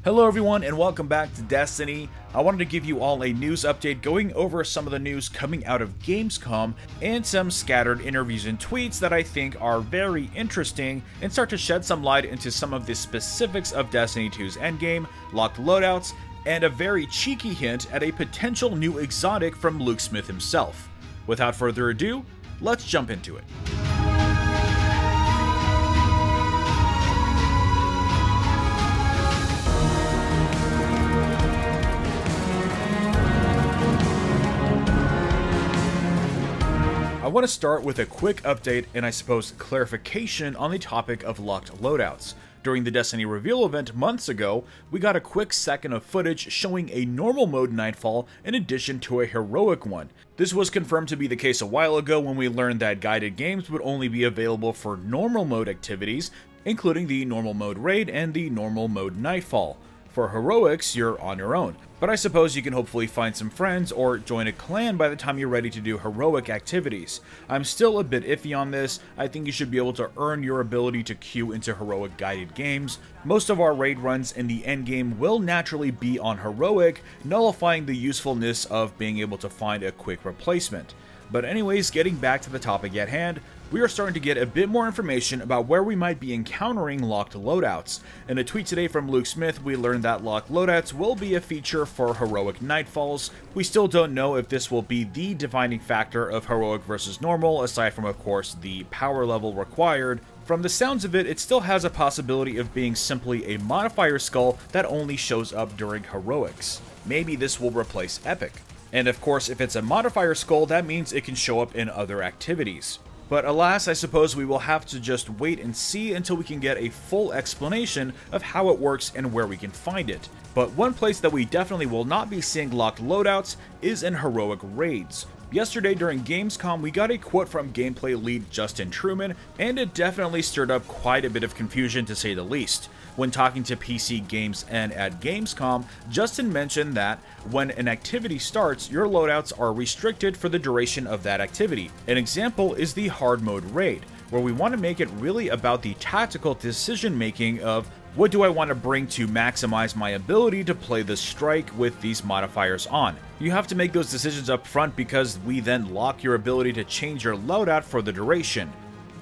Hello everyone and welcome back to Destiny. I wanted to give you all a news update going over some of the news coming out of Gamescom and some scattered interviews and tweets that I think are very interesting and start to shed some light into some of the specifics of Destiny 2's endgame, locked loadouts, and a very cheeky hint at a potential new exotic from Luke Smith himself. Without further ado, let's jump into it. I want to start with a quick update and I suppose clarification on the topic of locked loadouts. During the Destiny reveal event months ago, we got a quick second of footage showing a normal mode Nightfall in addition to a heroic one. This was confirmed to be the case a while ago when we learned that guided games would only be available for normal mode activities, including the normal mode raid and the normal mode Nightfall. For heroics, you're on your own, but I suppose you can hopefully find some friends or join a clan by the time you're ready to do heroic activities. I'm still a bit iffy on this. I think you should be able to earn your ability to queue into heroic guided games. Most of our raid runs in the endgame will naturally be on heroic, nullifying the usefulness of being able to find a quick replacement. But anyways, getting back to the topic at hand, we are starting to get a bit more information about where we might be encountering locked loadouts. In a tweet today from Luke Smith, we learned that locked loadouts will be a feature for heroic Nightfalls. We still don't know if this will be the defining factor of heroic versus normal, aside from of course the power level required. From the sounds of it, it still has a possibility of being simply a modifier skull that only shows up during heroics. Maybe this will replace epic. And of course, if it's a modifier skull, that means it can show up in other activities. But alas, I suppose we will have to just wait and see until we can get a full explanation of how it works and where we can find it. But one place that we definitely will not be seeing locked loadouts is in heroic raids. Yesterday during Gamescom, we got a quote from gameplay lead Justin Truman, and it definitely stirred up quite a bit of confusion to say the least. When talking to PC Games and at Gamescom, Justin mentioned that when an activity starts, your loadouts are restricted for the duration of that activity. An example is the hard mode raid, where we want to make it really about the tactical decision making of what do I want to bring to maximize my ability to play the strike with these modifiers on. You have to make those decisions up front because we then lock your ability to change your loadout for the duration.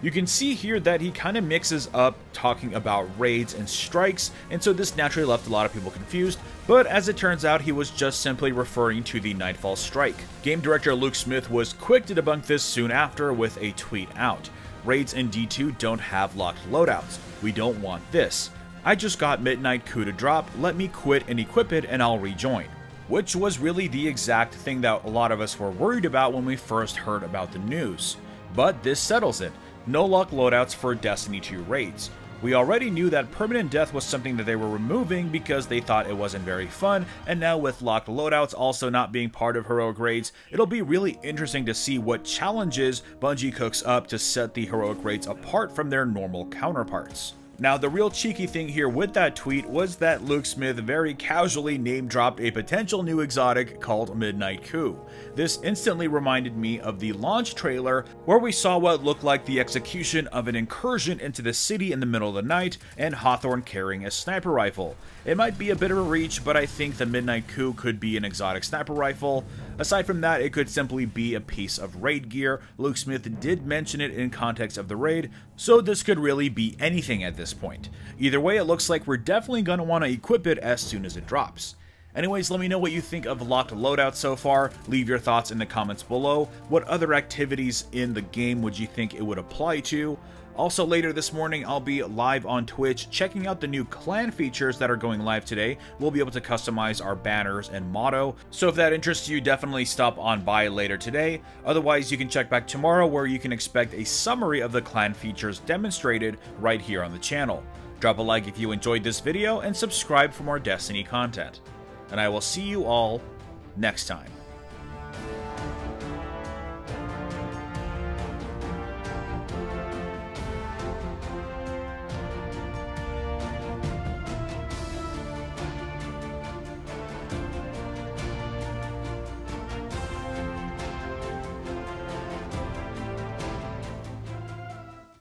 You can see here that he kind of mixes up talking about raids and strikes, and so this naturally left a lot of people confused, but as it turns out he was just simply referring to the Nightfall strike. Game director Luke Smith was quick to debunk this soon after with a tweet out. Raids in D2 don't have locked loadouts. We don't want this. I just got Midnight Coup to drop, let me quit and equip it and I'll rejoin. Which was really the exact thing that a lot of us were worried about when we first heard about the news. But this settles it. No locked loadouts for Destiny 2 raids. We already knew that permanent death was something that they were removing because they thought it wasn't very fun, and now with locked loadouts also not being part of heroic raids, it'll be really interesting to see what challenges Bungie cooks up to set the heroic raids apart from their normal counterparts. Now, the real cheeky thing here with that tweet was that Luke Smith very casually name-dropped a potential new exotic called Midnight Coup. This instantly reminded me of the launch trailer where we saw what looked like the execution of an incursion into the city in the middle of the night and Hawthorne carrying a sniper rifle. It might be a bit of a reach, but I think the Midnight Coup could be an exotic sniper rifle. Aside from that, it could simply be a piece of raid gear. Luke Smith did mention it in context of the raid, so this could really be anything at this point. Either way, it looks like we're definitely going to want to equip it as soon as it drops. Anyways, let me know what you think of locked loadouts so far. Leave your thoughts in the comments below. What other activities in the game would you think it would apply to? Also, later this morning, I'll be live on Twitch checking out the new clan features that are going live today. We'll be able to customize our banners and motto, so if that interests you, definitely stop on by later today. Otherwise, you can check back tomorrow where you can expect a summary of the clan features demonstrated right here on the channel. Drop a like if you enjoyed this video and subscribe for more Destiny content. And I will see you all next time.